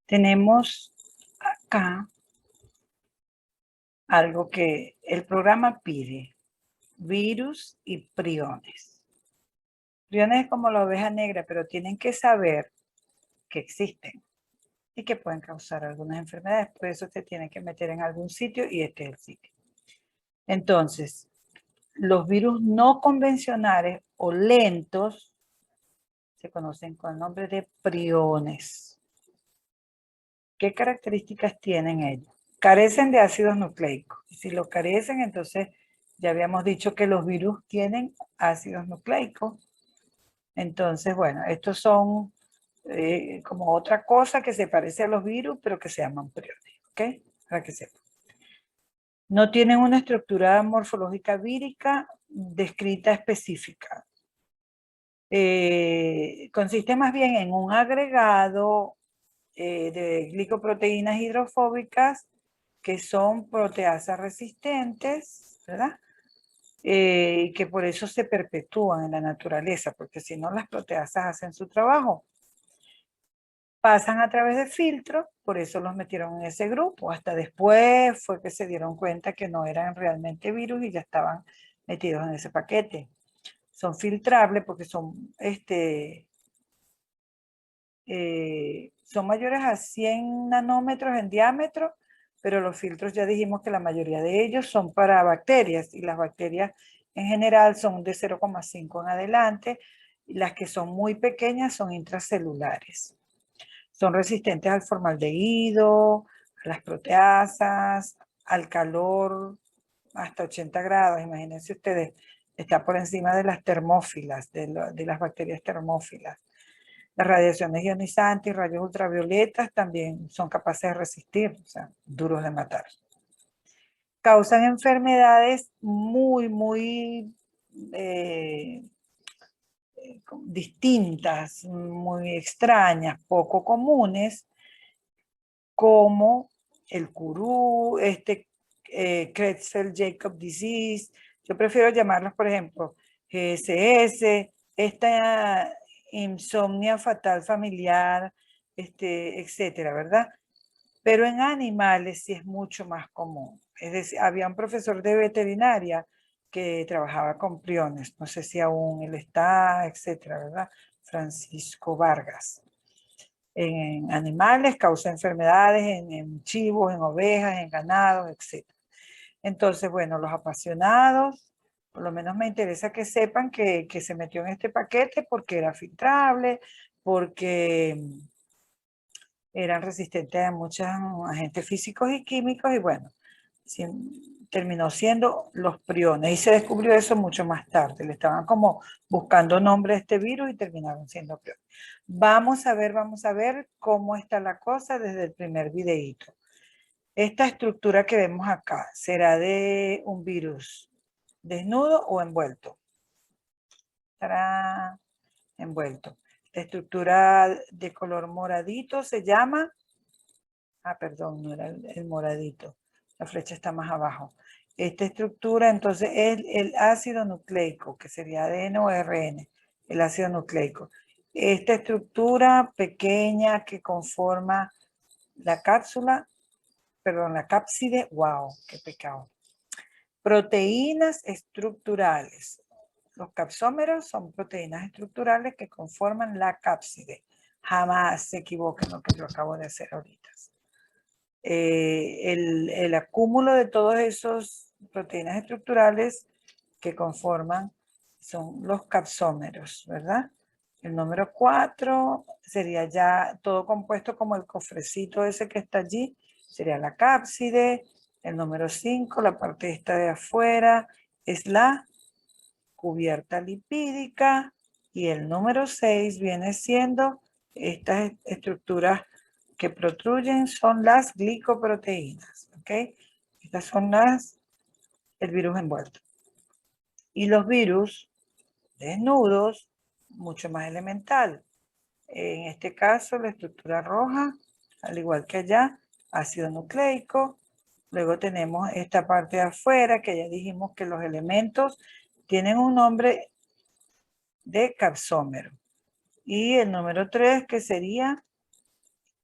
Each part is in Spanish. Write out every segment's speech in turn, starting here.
Tenemos acá algo que el programa pide, virus y priones. Priones es como la oveja negra, pero tienen que saber que existen y que pueden causar algunas enfermedades. Por eso se tienen que meter en algún sitio y este es el sitio. Entonces, los virus no convencionales o lentos se conocen con el nombre de priones. ¿Qué características tienen ellos? Carecen de ácidos nucleicos. Y si lo carecen, entonces ya habíamos dicho que los virus tienen ácidos nucleicos. Entonces, bueno, estos son como otra cosa que se parece a los virus, pero que se llaman priones, ¿ok? Para que sepan. No tienen una estructura morfológica vírica descrita específica. Consiste más bien en un agregado de glicoproteínas hidrofóbicas que son proteasas resistentes, ¿verdad? Que por eso se perpetúan en la naturaleza, porque si no las proteasas hacen su trabajo. Pasan a través de filtros, por eso los metieron en ese grupo. Hasta después fue que se dieron cuenta que no eran realmente virus y ya estaban metidos en ese paquete. Son filtrables porque son son mayores a 100 nanómetros en diámetro, pero los filtros ya dijimos que la mayoría de ellos son para bacterias y las bacterias en general son de 0,5 en adelante y las que son muy pequeñas son intracelulares. Son resistentes al formaldehído, a las proteasas, al calor hasta 80 grados. Imagínense ustedes, está por encima de las termófilas, de las bacterias termófilas. Las radiaciones ionizantes y rayos ultravioletas también son capaces de resistir, o sea, duros de matar. Causan enfermedades muy distintas, muy extrañas, poco comunes, como el curú, Creutzfeldt-Jakob disease. Yo prefiero llamarlos, por ejemplo, GSS, esta insomnia fatal familiar, etcétera, ¿verdad? Pero en animales sí es mucho más común. Es decir, había un profesor de veterinaria que trabajaba con priones, no sé si aún él está, etcétera, ¿verdad? Francisco Vargas. En animales, causa enfermedades, en chivos, en ovejas, en ganados, etc. Entonces, bueno, los apasionados, por lo menos me interesa que sepan que se metió en este paquete porque era filtrable, porque eran resistentes a muchos agentes físicos y químicos y bueno, terminó siendo los priones y se descubrió eso mucho más tarde. Le estaban como buscando nombre a este virus y terminaron siendo priones. Vamos a ver cómo está la cosa desde el primer videíto. Esta estructura que vemos acá, ¿será de un virus desnudo o envuelto? Estará envuelto. La estructura de color moradito se llama, perdón, no era el moradito, la flecha está más abajo. Esta estructura entonces es el ácido nucleico, que sería ADN o RN, el ácido nucleico. Esta estructura pequeña que conforma la cápsula, perdón, la cápside, wow, qué pecado. Proteínas estructurales. Los capsómeros son proteínas estructurales que conforman la cápside. Jamás se equivoquen lo que yo acabo de hacer ahorita. El acúmulo de todos esos proteínas estructurales que conforman son los capsómeros, ¿verdad? El número 4 sería ya todo compuesto como el cofrecito ese que está allí, sería la cápside. El número 5, la parte esta de afuera, es la cubierta lipídica. Y el número 6 viene siendo estas estructuras que protruyen, son las glicoproteínas, ¿ok? Estas son el virus envuelto. Y los virus desnudos, mucho más elemental. En este caso, la estructura roja, al igual que allá, ácido nucleico. Luego tenemos esta parte de afuera, que ya dijimos que los elementos tienen un nombre de capsómero. Y el número 3, que sería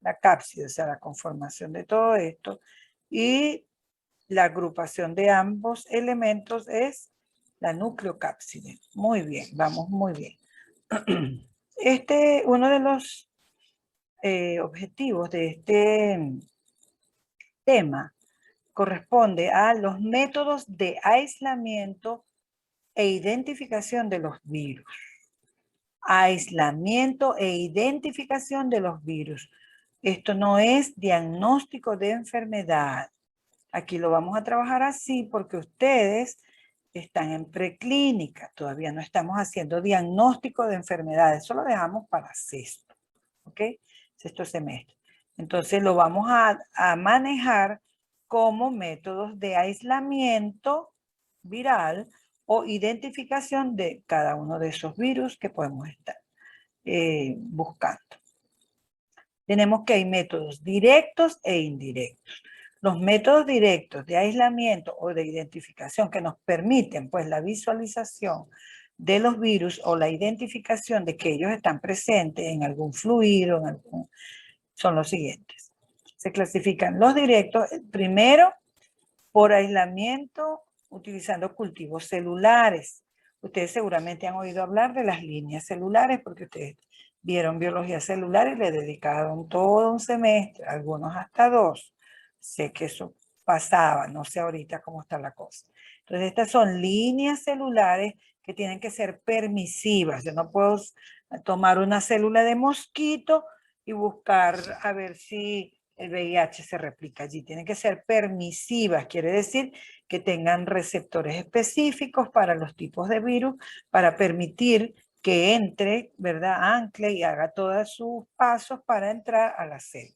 la cápside, o sea, la conformación de todo esto. Y la agrupación de ambos elementos es la nucleocápside. Muy bien, vamos muy bien. Uno de los objetivos de este tema corresponde a los métodos de aislamiento e identificación de los virus. Aislamiento e identificación de los virus. Esto no es diagnóstico de enfermedad. Aquí lo vamos a trabajar así porque ustedes están en preclínica. Todavía no estamos haciendo diagnóstico de enfermedades. Eso lo dejamos para sexto. ¿Ok? Sexto semestre. Entonces lo vamos a manejar como métodos de aislamiento viral o identificación de cada uno de esos virus que podemos estar buscando. Tenemos que hay métodos directos e indirectos. Los métodos directos de aislamiento o de identificación que nos permiten pues la visualización de los virus o la identificación de que ellos están presentes en algún fluido, son los siguientes. Se clasifican los directos, primero por aislamiento utilizando cultivos celulares. Ustedes seguramente han oído hablar de las líneas celulares porque ustedes vieron biología celular y le dedicaron todo un semestre, algunos hasta 2. Sé que eso pasaba, no sé ahorita cómo está la cosa. Entonces estas son líneas celulares que tienen que ser permisivas. Yo no puedo tomar una célula de mosquito y buscar a ver si el VIH se replica allí. Tienen que ser permisivas, quiere decir que tengan receptores específicos para los tipos de virus, para permitir que entre, ¿verdad? Ancle y haga todos sus pasos para entrar a la célula.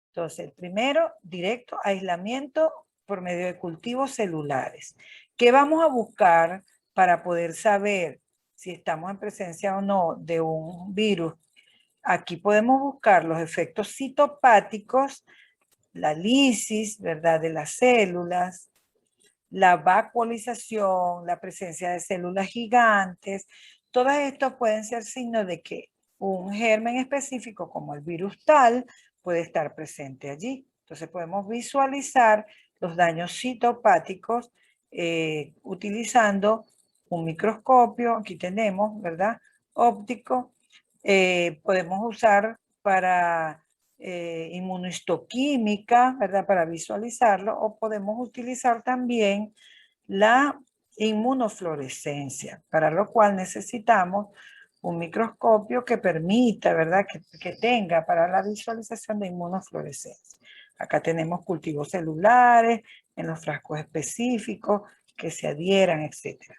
Entonces, el primero, directo, aislamiento por medio de cultivos celulares. ¿Qué vamos a buscar para poder saber si estamos en presencia o no de un virus? Aquí podemos buscar los efectos citopáticos, la lisis, ¿verdad?, de las células, la vacuolización, la presencia de células gigantes. Todos estos pueden ser signos de que un germen específico, como el virus tal, puede estar presente allí. Entonces podemos visualizar los daños citopáticos utilizando un microscopio. Aquí tenemos, ¿verdad?, óptico. Podemos usar para inmunohistoquímica, ¿verdad?, para visualizarlo, o podemos utilizar también la inmunofluorescencia, para lo cual necesitamos un microscopio que permita, ¿verdad?, que tenga para la visualización de inmunofluorescencia. Acá tenemos cultivos celulares en los frascos específicos que se adhieran, etcétera.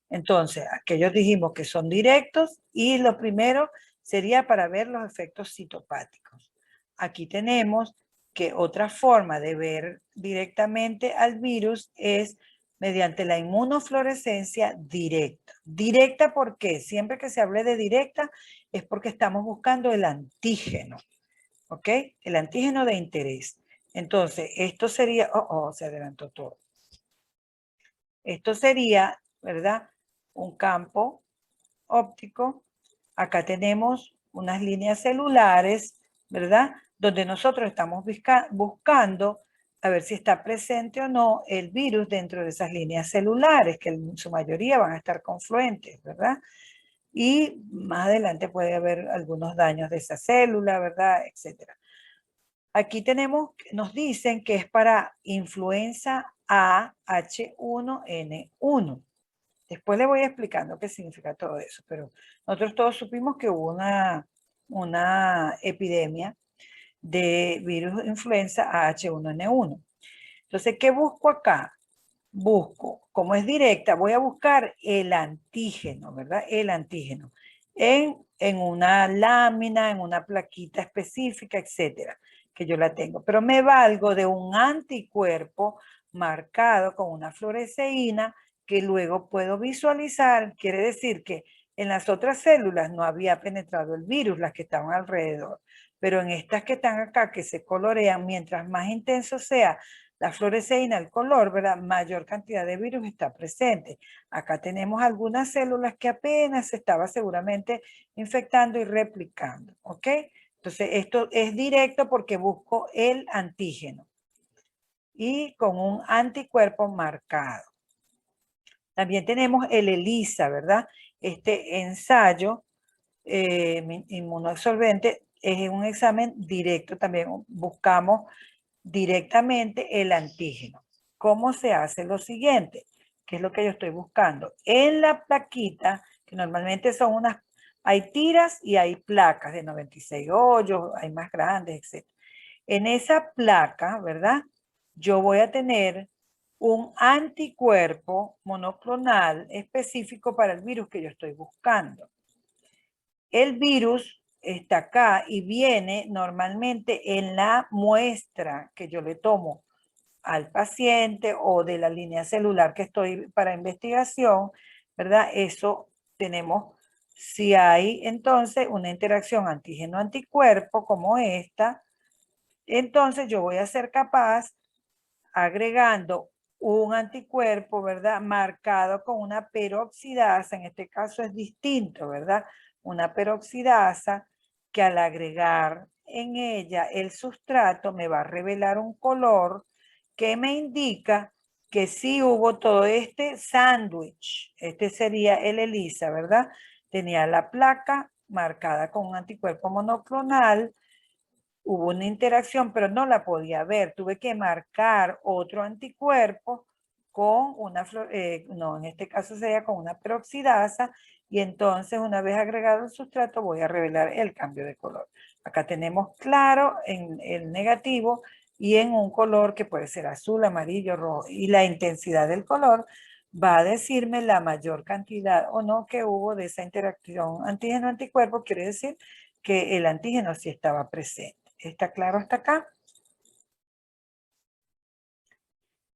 Entonces, aquellos dijimos que son directos y lo primero sería para ver los efectos citopáticos. Aquí tenemos que otra forma de ver directamente al virus es mediante la inmunofluorescencia directa. Directa, ¿por qué? Siempre que se hable de directa es porque estamos buscando el antígeno, ¿ok? El antígeno de interés. Entonces, esto sería, se adelantó todo. Esto sería, ¿verdad?, un campo óptico. Acá tenemos unas líneas celulares, ¿verdad?, donde nosotros estamos buscando a ver si está presente o no el virus dentro de esas líneas celulares, que en su mayoría van a estar confluentes, ¿verdad? Y más adelante puede haber algunos daños de esa célula, ¿verdad?, etcétera. Aquí tenemos, nos dicen que es para influenza A H1N1. Después le voy explicando qué significa todo eso, pero nosotros todos supimos que hubo una epidemia de virus de influenza H1N1. Entonces, ¿qué busco acá? Busco, como es directa, voy a buscar el antígeno, ¿verdad? El antígeno en una lámina, en una plaquita específica, etcétera, que yo la tengo. Pero me valgo de un anticuerpo marcado con una fluoresceína que luego puedo visualizar. Quiere decir que en las otras células no había penetrado el virus, las que estaban alrededor. Pero en estas que están acá, que se colorean, mientras más intenso sea la fluoresceína, el color, ¿verdad?, mayor cantidad de virus está presente. Acá tenemos algunas células que apenas se estaba seguramente infectando y replicando, ¿ok? Entonces, esto es directo porque busco el antígeno y con un anticuerpo marcado. También tenemos el ELISA, ¿verdad? Este ensayo inmunoabsorbente es un examen directo, también buscamos directamente el antígeno. ¿Cómo se hace lo siguiente? ¿Qué es lo que yo estoy buscando? En la plaquita, que normalmente son unas, hay tiras y hay placas de 96 hoyos, hay más grandes, etc. En esa placa, ¿verdad? Yo voy a tener un anticuerpo monoclonal específico para el virus que yo estoy buscando. El virus está acá y viene normalmente en la muestra que yo le tomo al paciente o de la línea celular que estoy para investigación, ¿verdad? Eso tenemos, si hay entonces una interacción antígeno-anticuerpo como esta, entonces yo voy a ser capaz, agregando un anticuerpo, ¿verdad? Marcado con una peroxidasa, en este caso es distinto, ¿verdad? Una peroxidasa que al agregar en ella el sustrato me va a revelar un color que me indica que sí hubo todo este sándwich. Este sería el ELISA, ¿verdad? Tenía la placa marcada con un anticuerpo monoclonal, hubo una interacción, pero no la podía ver. Tuve que marcar otro anticuerpo con una, no, en este caso sería con una peroxidasa, y entonces una vez agregado el sustrato voy a revelar el cambio de color. Acá tenemos claro en el negativo y en un color que puede ser azul, amarillo, rojo, y la intensidad del color va a decirme la mayor cantidad o no que hubo de esa interacción antígeno-anticuerpo, quiere decir que el antígeno sí estaba presente. ¿Está claro hasta acá?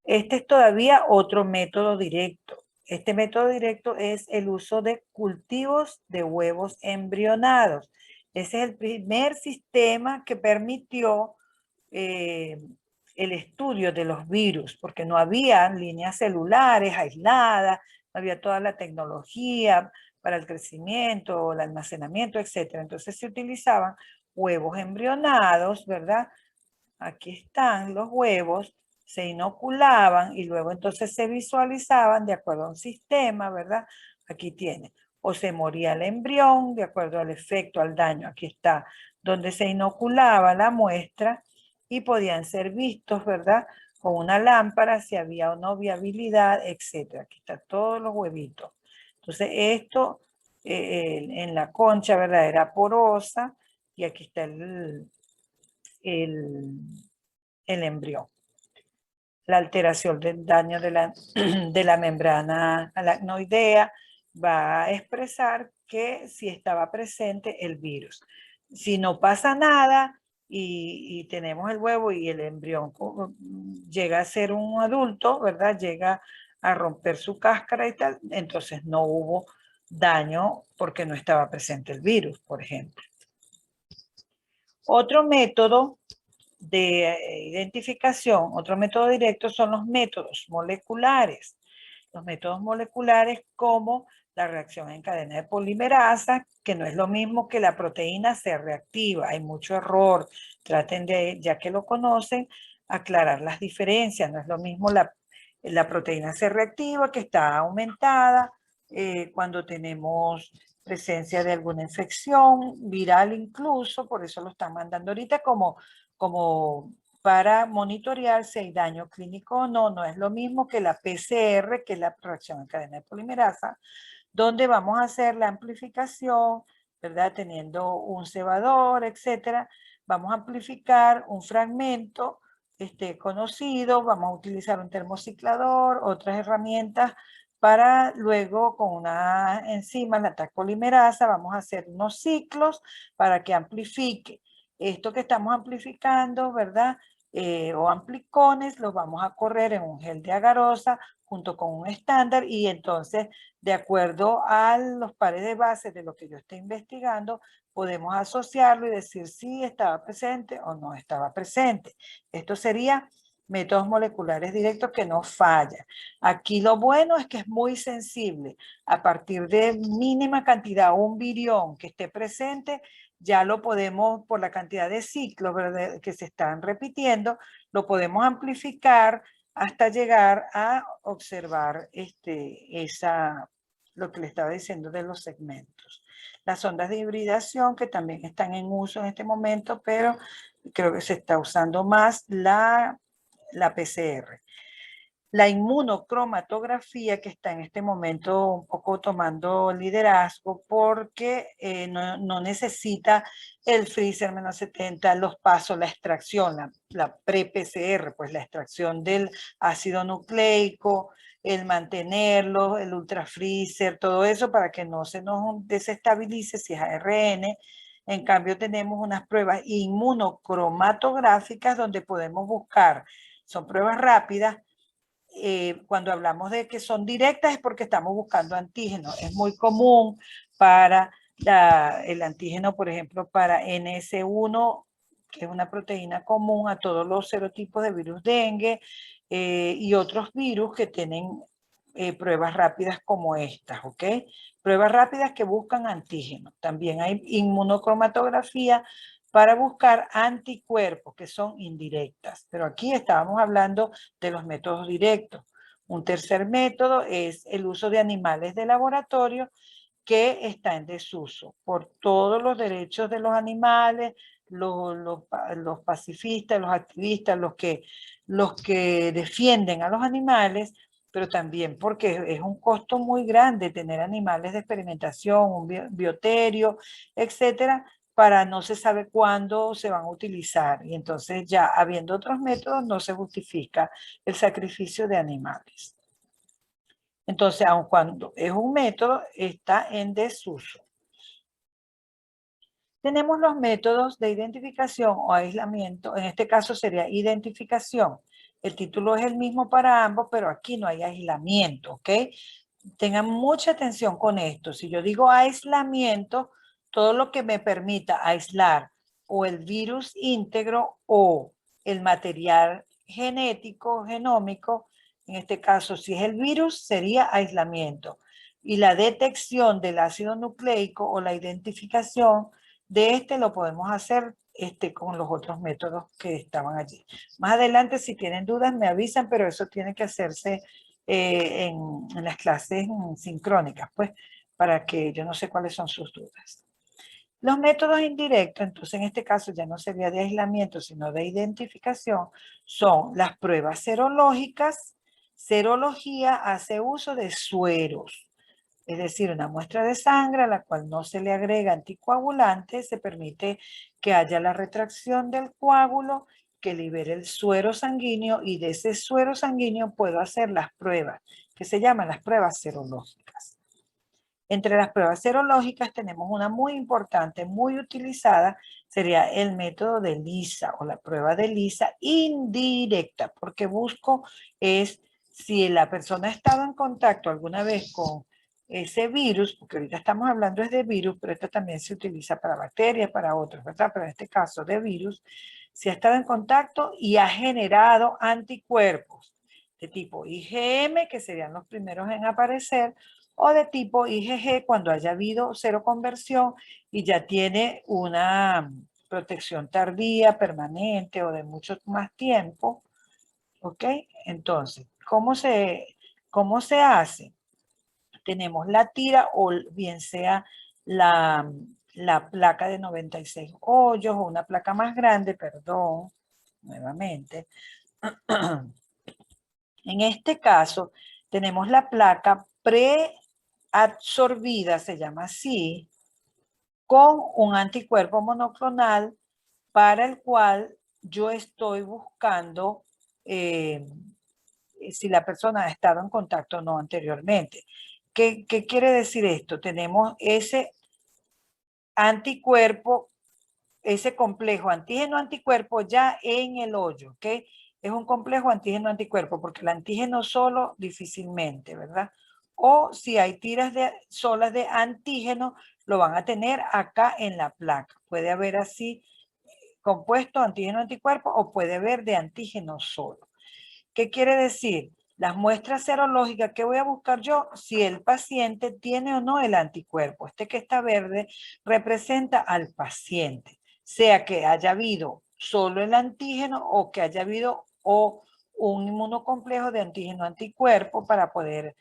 Este es todavía otro método directo. Este método directo es el uso de cultivos de huevos embrionados. Ese es el primer sistema que permitió el estudio de los virus, porque no había líneas celulares aisladas, no había toda la tecnología para el crecimiento, el almacenamiento, etc. Entonces se utilizaban huevos embrionados, ¿verdad? Aquí están los huevos, se inoculaban y luego entonces se visualizaban de acuerdo a un sistema, ¿verdad? Aquí tiene. O se moría el embrión de acuerdo al efecto, al daño. Aquí está, donde se inoculaba la muestra y podían ser vistos, ¿verdad? Con una lámpara, si había o no viabilidad, etc. Aquí están todos los huevitos. Entonces esto en la concha, ¿verdad? Era porosa y aquí está el, el embrión. La alteración del daño de la membrana aracnoidea va a expresar que si estaba presente el virus. Si no pasa nada y tenemos el huevo y el embrión llega a ser un adulto, ¿verdad? Llega a romper su cáscara y tal, entonces no hubo daño porque no estaba presente el virus, por ejemplo. Otro método de identificación, otro método directo son los métodos moleculares. Los métodos moleculares como la reacción en cadena de polimerasa, que no es lo mismo que la proteína C reactiva. Hay mucho error. Traten de, ya que lo conocen, aclarar las diferencias. No es lo mismo la proteína C reactiva que está aumentada cuando tenemos presencia de alguna infección viral incluso, por eso lo están mandando ahorita como para monitorear si hay daño clínico o no. No es lo mismo que la PCR, que es la reacción en cadena de polimerasa, donde vamos a hacer la amplificación, ¿verdad? Teniendo un cebador, etcétera. Vamos a amplificar un fragmento conocido, vamos a utilizar un termociclador, otras herramientas para luego con una enzima, la polimerasa, vamos a hacer unos ciclos para que amplifique. Esto que estamos amplificando, ¿verdad? O amplicones, los vamos a correr en un gel de agarosa junto con un estándar y entonces, de acuerdo a los pares de base de lo que yo esté investigando, podemos asociarlo y decir si estaba presente o no estaba presente. Esto sería métodos moleculares directos que no falla. Aquí lo bueno es que es muy sensible. A partir de mínima cantidad, un virión que esté presente, ya lo podemos, por la cantidad de ciclos, ¿verdad?, que se están repitiendo, lo podemos amplificar hasta llegar a observar lo que le estaba diciendo de los segmentos. Las ondas de hibridación, que también están en uso en este momento, pero creo que se está usando más la PCR. La inmunocromatografía, que está en este momento un poco tomando liderazgo porque no necesita el freezer menos 70, los pasos, la extracción, la pre-PCR, pues la extracción del ácido nucleico, el mantenerlo, el ultrafreezer, todo eso para que no se nos desestabilice si es ARN. En cambio, tenemos unas pruebas inmunocromatográficas donde podemos buscar, son pruebas rápidas. Cuando hablamos de que son directas es porque estamos buscando antígenos. Es muy común para el antígeno, por ejemplo, para NS1, que es una proteína común a todos los serotipos de virus dengue y otros virus que tienen pruebas rápidas como estas, ¿ok? Pruebas rápidas que buscan antígenos. También hay inmunocromatografía para buscar anticuerpos que son indirectas. Pero aquí estábamos hablando de los métodos directos. Un tercer método es el uso de animales de laboratorio que está en desuso por todos los derechos de los animales, los pacifistas, los activistas, los que defienden a los animales, pero también porque es un costo muy grande tener animales de experimentación, un bioterio, etcétera, para no se sabe cuándo se van a utilizar. Y entonces ya habiendo otros métodos no se justifica el sacrificio de animales. Entonces, aun cuando es un método, está en desuso. Tenemos los métodos de identificación o aislamiento. En este caso sería identificación. El título es el mismo para ambos, pero aquí no hay aislamiento, ¿ok? Tengan mucha atención con esto. Si yo digo aislamiento, todo lo que me permita aislar o el virus íntegro o el material genético, genómico, en este caso, si es el virus, sería aislamiento. Y la detección del ácido nucleico o la identificación de lo podemos hacer con los otros métodos que estaban allí. Más adelante, si tienen dudas, me avisan, pero eso tiene que hacerse en las clases sincrónicas, pues, para que yo no sé cuáles son sus dudas. Los métodos indirectos, entonces en este caso ya no sería de aislamiento, sino de identificación, son las pruebas serológicas. Serología hace uso de sueros, es decir, una muestra de sangre a la cual no se le agrega anticoagulante, se permite que haya la retracción del coágulo, que libere el suero sanguíneo y de ese suero sanguíneo puedo hacer las pruebas, que se llaman las pruebas serológicas. Entre las pruebas serológicas tenemos una muy importante, muy utilizada, sería el método de ELISA o la prueba de ELISA indirecta, porque busco es si la persona ha estado en contacto alguna vez con ese virus, porque ahorita estamos hablando es de virus, pero esto también se utiliza para bacterias, para otros, ¿verdad? Pero en este caso de virus, si ha estado en contacto y ha generado anticuerpos de tipo IgM, que serían los primeros en aparecer, o de tipo IgG cuando haya habido seroconversión y ya tiene una protección tardía, permanente o de mucho más tiempo. ¿Ok? Entonces, ¿cómo se hace? Tenemos la tira o bien sea la placa de 96 hoyos o una placa más grande, perdón, nuevamente. En este caso, tenemos la placa preabsorbida, se llama así, con un anticuerpo monoclonal para el cual yo estoy buscando si la persona ha estado en contacto o no anteriormente. ¿Qué quiere decir esto? Tenemos ese anticuerpo, ese complejo antígeno-anticuerpo ya en el hoyo, ¿ok? Es un complejo antígeno-anticuerpo porque el antígeno solo difícilmente, ¿verdad? O si hay tiras solas de antígeno, lo van a tener acá en la placa. Puede haber así compuesto antígeno-anticuerpo o puede haber de antígeno solo. ¿Qué quiere decir? Las muestras serológicas, ¿qué voy a buscar yo? Si el paciente tiene o no el anticuerpo. Este que está verde representa al paciente, sea que haya habido solo el antígeno o que haya habido un inmunocomplejo de antígeno-anticuerpo para poder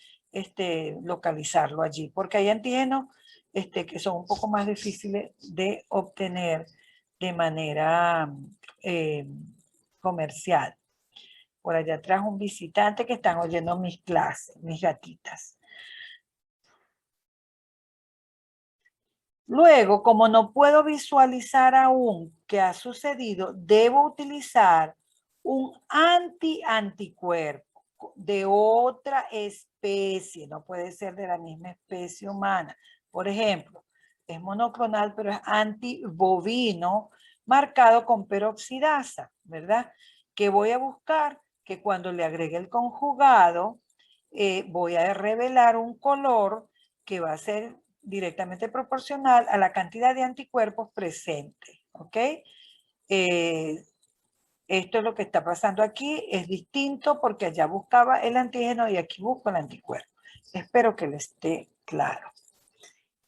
localizarlo allí, porque hay antígenos que son un poco más difíciles de obtener de manera comercial. Por allá atrás un visitante que están oyendo mis clases, mis gatitas. Luego, como no puedo visualizar aún qué ha sucedido, debo utilizar un anticuerpo de otra especie, no puede ser de la misma especie humana. Por ejemplo, es monoclonal, pero es antibovino marcado con peroxidasa, ¿verdad? Que voy a buscar que cuando le agregue el conjugado, voy a revelar un color que va a ser directamente proporcional a la cantidad de anticuerpos presentes, ¿ok? Esto es lo que está pasando aquí, es distinto porque allá buscaba el antígeno y aquí busco el anticuerpo. Espero que le esté claro.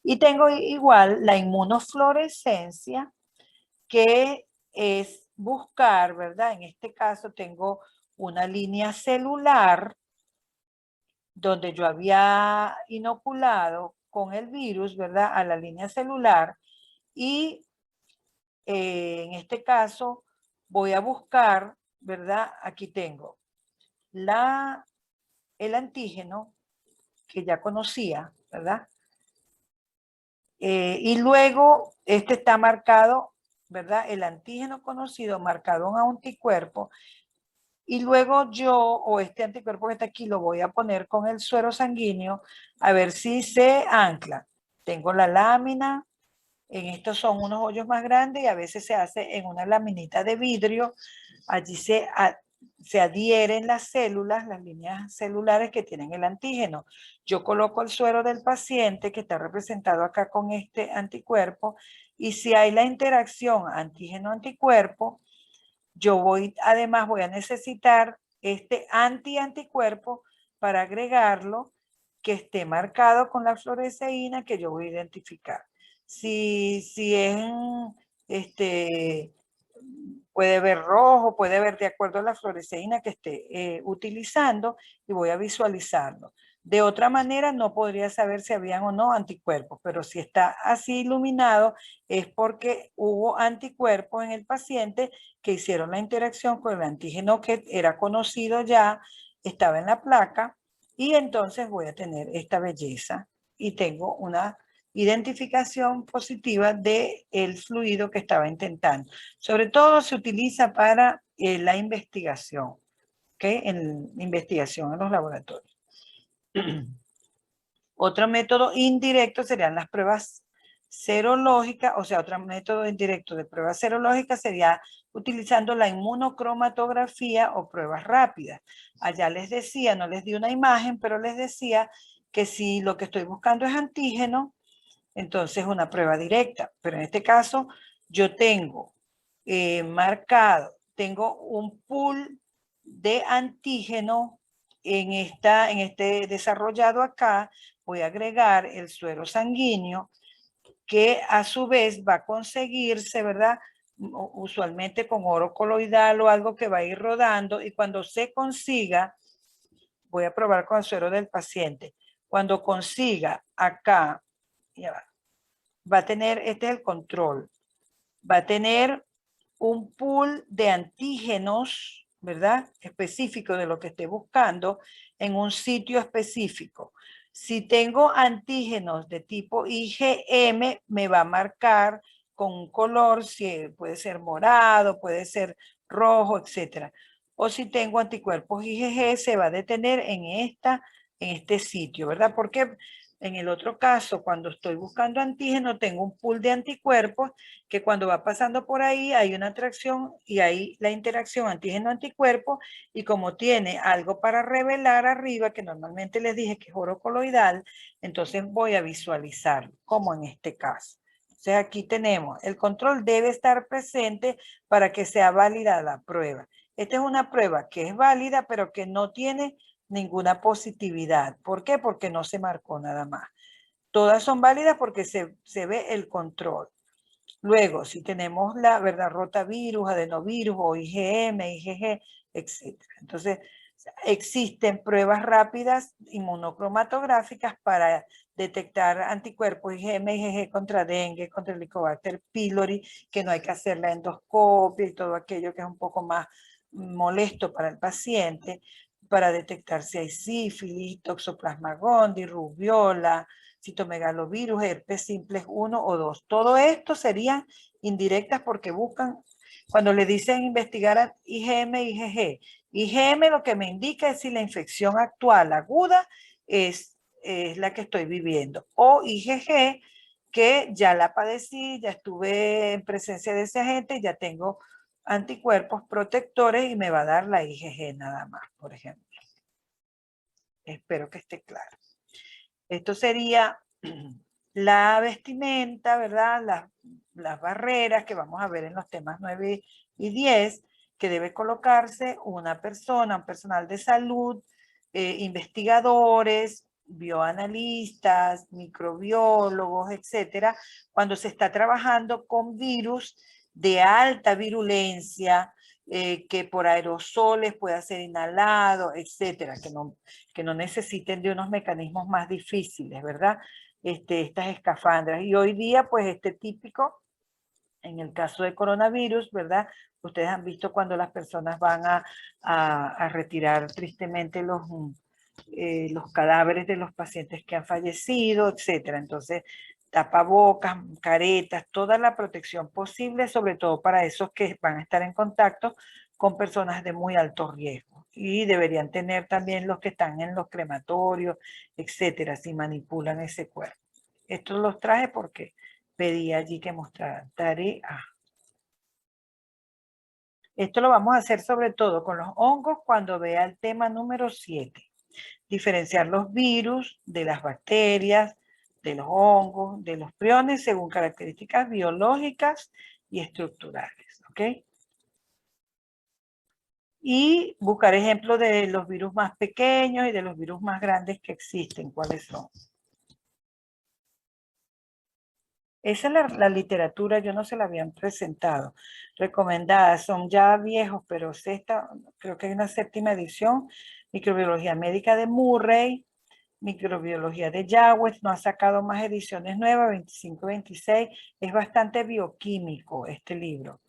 Y tengo igual la inmunofluorescencia, que es buscar, ¿verdad? En este caso tengo una línea celular donde yo había inoculado con el virus, ¿verdad? A la línea celular y en este caso voy a buscar, ¿verdad? Aquí tengo el antígeno que ya conocía, ¿verdad? Y luego este está marcado, ¿verdad? El antígeno conocido marcado en anticuerpo. Y luego yo, o este anticuerpo que está aquí, lo voy a poner con el suero sanguíneo a ver si se ancla. Tengo la lámina, en estos son unos hoyos más grandes y a veces se hace en una laminita de vidrio. Allí se adhieren las células, las líneas celulares que tienen el antígeno. Yo coloco el suero del paciente que está representado acá con este anticuerpo y si hay la interacción antígeno-anticuerpo, además voy a necesitar este anticuerpo para agregarlo que esté marcado con la fluoresceína que yo voy a identificar. Si es puede ver rojo, puede ver de acuerdo a la fluoresceína que esté utilizando y voy a visualizarlo. De otra manera no podría saber si habían o no anticuerpos, pero si está así iluminado es porque hubo anticuerpos en el paciente que hicieron la interacción con el antígeno que era conocido ya, estaba en la placa y entonces voy a tener esta belleza y tengo una identificación positiva del fluido que estaba intentando. Sobre todo se utiliza para la investigación, ¿ok? En investigación en los laboratorios. Otro método indirecto serían las pruebas serológicas, o sea, otro método indirecto de pruebas serológicas sería utilizando la inmunocromatografía o pruebas rápidas. Allá les decía, no les di una imagen, pero les decía que si lo que estoy buscando es antígeno, entonces una prueba directa. Pero en este caso yo tengo marcado, tengo un pool de antígeno en este desarrollado acá. Voy a agregar el suero sanguíneo que a su vez va a conseguirse, ¿verdad? Usualmente con oro coloidal o algo que va a ir rodando y cuando se consiga, voy a probar con el suero del paciente. Cuando consiga acá, ya va a tener, este es el control, va a tener un pool de antígenos, ¿verdad? Específico de lo que esté buscando en un sitio específico. Si tengo antígenos de tipo IgM, me va a marcar con un color, si puede ser morado, puede ser rojo, etc. O si tengo anticuerpos IgG, se va a detener en este sitio, ¿verdad? Porque en el otro caso, cuando estoy buscando antígeno, tengo un pool de anticuerpos que cuando va pasando por ahí hay una atracción y hay la interacción antígeno-anticuerpo y como tiene algo para revelar arriba, que normalmente les dije que es oro coloidal, entonces voy a visualizarlo, como en este caso. Entonces aquí tenemos, el control debe estar presente para que sea válida la prueba. Esta es una prueba que es válida, pero que no tiene ninguna positividad. ¿Por qué? Porque no se marcó nada más. Todas son válidas porque se ve el control. Luego, si tenemos la verdad rotavirus, adenovirus o IgM, IgG, etc. Entonces, existen pruebas rápidas inmunocromatográficas para detectar anticuerpos IgM, IgG contra dengue, contra el Helicobacter pylori, que no hay que hacer la endoscopia y todo aquello que es un poco más molesto para el paciente, para detectar si hay sífilis, toxoplasma gondii, rubiola, citomegalovirus, herpes simplex 1 o 2. Todo esto serían indirectas porque buscan, cuando le dicen investigar a IgM, IgG. IgM lo que me indica es si la infección actual aguda es la que estoy viviendo. O IgG, que ya la padecí, ya estuve en presencia de ese agente, ya tengo anticuerpos protectores y me va a dar la IgG nada más, por ejemplo. Espero que esté claro. Esto sería la vestimenta, ¿verdad? Las barreras que vamos a ver en los temas 9 y 10, que debe colocarse una persona, un personal de salud, investigadores, bioanalistas, microbiólogos, etcétera, cuando se está trabajando con virus de alta virulencia, que por aerosoles pueda ser inhalado, etcétera, que no necesiten de unos mecanismos más difíciles, ¿verdad? Estas escafandras. Y hoy día, pues, típico, en el caso de coronavirus, ¿verdad? Ustedes han visto cuando las personas van a retirar tristemente los cadáveres de los pacientes que han fallecido, etcétera. Entonces, tapabocas, caretas, toda la protección posible, sobre todo para esos que van a estar en contacto con personas de muy alto riesgo. Y deberían tener también los que están en los crematorios, etcétera, si manipulan ese cuerpo. Estos los traje porque pedí allí que mostraran. Tarea. Esto lo vamos a hacer sobre todo con los hongos cuando vea el tema número 7. Diferenciar los virus de las bacterias, de los hongos, de los priones según características biológicas y estructurales. ¿Ok? Y buscar ejemplos de los virus más pequeños y de los virus más grandes que existen. ¿Cuáles son? Esa es la literatura, yo no se la habían presentado. Recomendada, son ya viejos, pero creo que hay una 7ª edición. Microbiología médica de Murray, Microbiología de Jawes, no ha sacado más ediciones nuevas, 25, 26. Es bastante bioquímico este libro.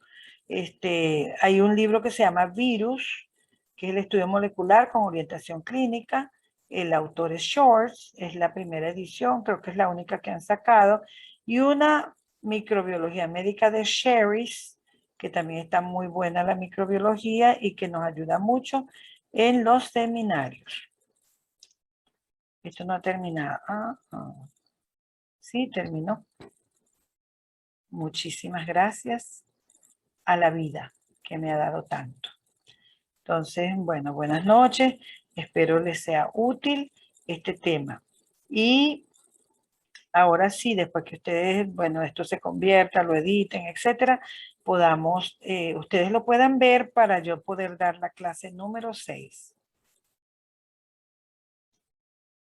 Hay un libro que se llama Virus, que es el estudio molecular con orientación clínica. El autor es Shorts, es la primera edición, creo que es la única que han sacado. Y una microbiología médica de Sherry's, que también está muy buena la microbiología y que nos ayuda mucho en los seminarios. Esto no ha terminado. Sí, terminó. Muchísimas gracias a la vida que me ha dado tanto. Entonces, bueno, buenas noches. Espero les sea útil este tema. Y ahora sí, después que ustedes, bueno, esto se convierta, lo editen, etcétera, ustedes lo puedan ver para yo poder dar la clase número 6.